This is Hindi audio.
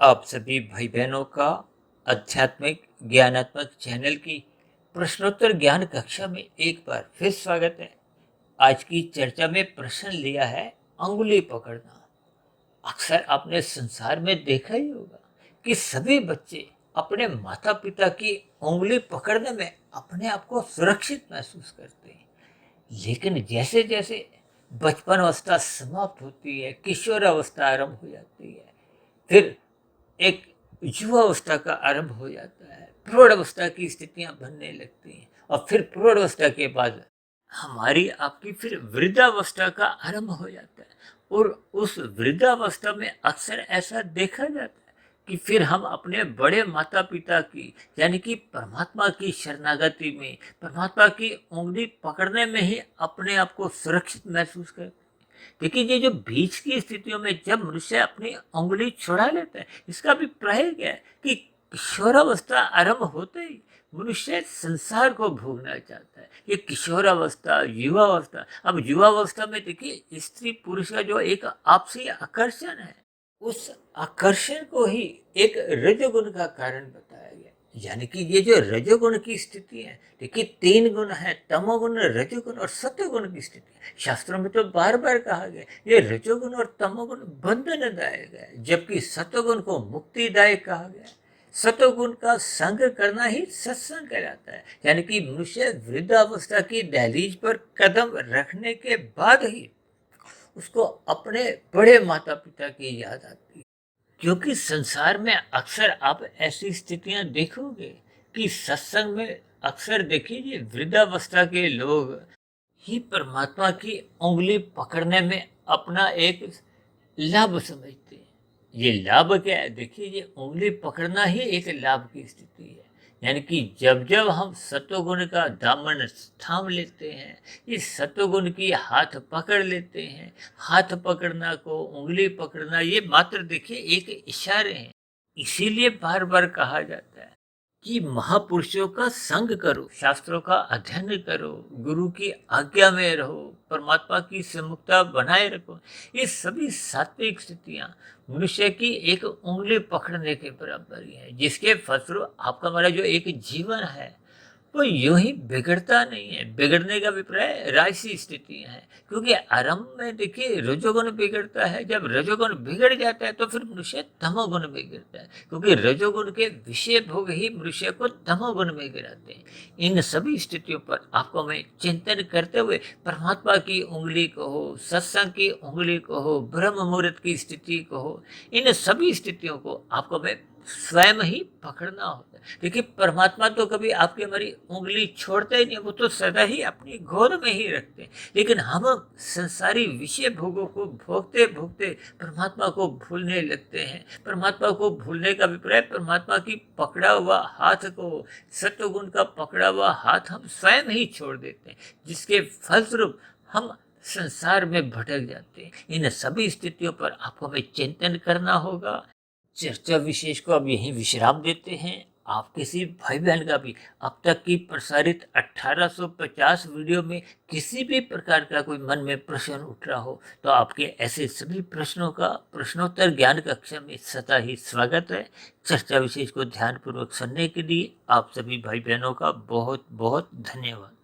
आप सभी भाई बहनों का आध्यात्मिक ज्ञानात्मक चैनल की प्रश्नोत्तर ज्ञान कक्षा में एक बार फिर स्वागत है। आज की चर्चा में प्रश्न लिया है अंगुली पकड़ना। अक्सर आपने संसार में देखा ही होगा कि सभी बच्चे अपने माता पिता की उंगली पकड़ने में अपने आप को सुरक्षित महसूस करते हैं। लेकिन जैसे जैसे बचपन अवस्था समाप्त होती है, किशोर अवस्था आरंभ हो जाती है, फिर एक युवावस्था का आरंभ हो जाता है, प्रौढ़ अवस्था की स्थितियां बनने लगती हैं और फिर प्रौढ़ अवस्था के बाद हमारी आपकी फिर वृद्धावस्था का आरंभ हो जाता है। और उस वृद्धावस्था में अक्सर ऐसा देखा जाता है कि फिर हम अपने बड़े माता पिता की यानी कि परमात्मा की शरणागति में, परमात्मा की उंगली पकड़ने में ही अपने आप को सुरक्षित महसूस करते हैं। देखिए, ये जो बीच की स्थितियों में जब मनुष्य अपनी उंगली छुड़ा लेता है, इसका अभिप्राय क्या है कि किशोरावस्था आरंभ होते ही मनुष्य संसार को भोगना चाहता है। ये किशोरावस्था, युवावस्था, अब युवावस्था में देखिए स्त्री पुरुष का जो एक आपसी आकर्षण है, उस आकर्षण को ही एक रजोगुण का कारण बताया गया। यानी कि ये जो रजोगुण की स्थिति है, देखिए तीन गुण है, तमोगुण, रजोगुण और सत्वगुण की स्थिति। शास्त्रों में तो बार बार कहा गया ये रजोगुण और तमोगुण बंधनदायक है, जबकि सत्वगुण को मुक्तिदायक कहा गया। सत्वगुण का संग करना ही सत्संग कहलाता है। यानी कि मनुष्य वृद्धावस्था की दहलीज पर कदम रखने के बाद ही उसको अपने बड़े माता पिता की याद आती है। क्योंकि संसार में अक्सर आप ऐसी स्थितियां देखोगे कि सत्संग में अक्सर देखिए वृद्धावस्था के लोग ही परमात्मा की उंगली पकड़ने में अपना एक लाभ समझते हैं। ये लाभ क्या है? देखिए, ये उंगली पकड़ना ही एक लाभ की स्थिति है। यानी कि जब जब हम सत्वगुण का दामन थाम लेते हैं, इस सत्वगुण की हाथ पकड़ लेते हैं। हाथ पकड़ना को उंगली पकड़ना, ये मात्र देखिए एक इशारे हैं। इसीलिए बार बार कहा जाता है कि महापुरुषों का संग करो, शास्त्रों का अध्ययन करो, गुरु की आज्ञा में रहो, परमात्मा की सम्मुखता बनाए रखो। ये सभी सात्विक स्थितियां मनुष्य की एक उंगली पकड़ने के बराबर ही है, जिसके फलस्वरूप आपका हमारा जो एक जीवन है वो यूं ही बिगड़ता नहीं है। बिगड़ने का अभिप्राय राशि स्थितियां हैं, क्योंकि आरंभ में देखिए रजोगुण बिगड़ता है। जब रजोगुण बिगड़ जाता है तो फिर मनुष्य तमोगुण में गिरता है, क्योंकि रजोगुण के विषय भोग ही मनुष्य को तमोगुण में गिराते हैं। इन सभी स्थितियों पर आपको मैं चिंतन करते हुए परमात्मा की उंगली को हो, सत्संग की उंगली को हो, ब्रह्म मुहूर्त की स्थिति को हो, इन सभी स्थितियों को आपको मैं स्वयं ही पकड़ना होता है। देखिए, परमात्मा तो कभी आपकी हमारी उंगली छोड़ते ही नहीं, वो तो सदा ही अपनी गोद में ही रखते हैं। लेकिन हम संसारी विषय भोगों को भोगते भोगते परमात्मा को भूलने लगते हैं। परमात्मा को भूलने का अभिप्राय परमात्मा की पकड़ा हुआ हाथ को, सत्वगुण का पकड़ा हुआ हाथ हम स्वयं ही छोड़ देते हैं, जिसके फलस्वरूप हम संसार में भटक जाते हैं। इन सभी स्थितियों पर आपको हमें चिंतन करना होगा। चर्चा विशेष को अब यहीं विश्राम देते हैं। आप किसी भाई बहन का भी अब तक की प्रसारित 1850 वीडियो में किसी भी प्रकार का कोई मन में प्रश्न उठ रहा हो, तो आपके ऐसे सभी प्रश्नों का प्रश्नोत्तर ज्ञान कक्षा में सदा ही स्वागत है। चर्चा विशेष को ध्यानपूर्वक सुनने के लिए आप सभी भाई बहनों का बहुत बहुत धन्यवाद।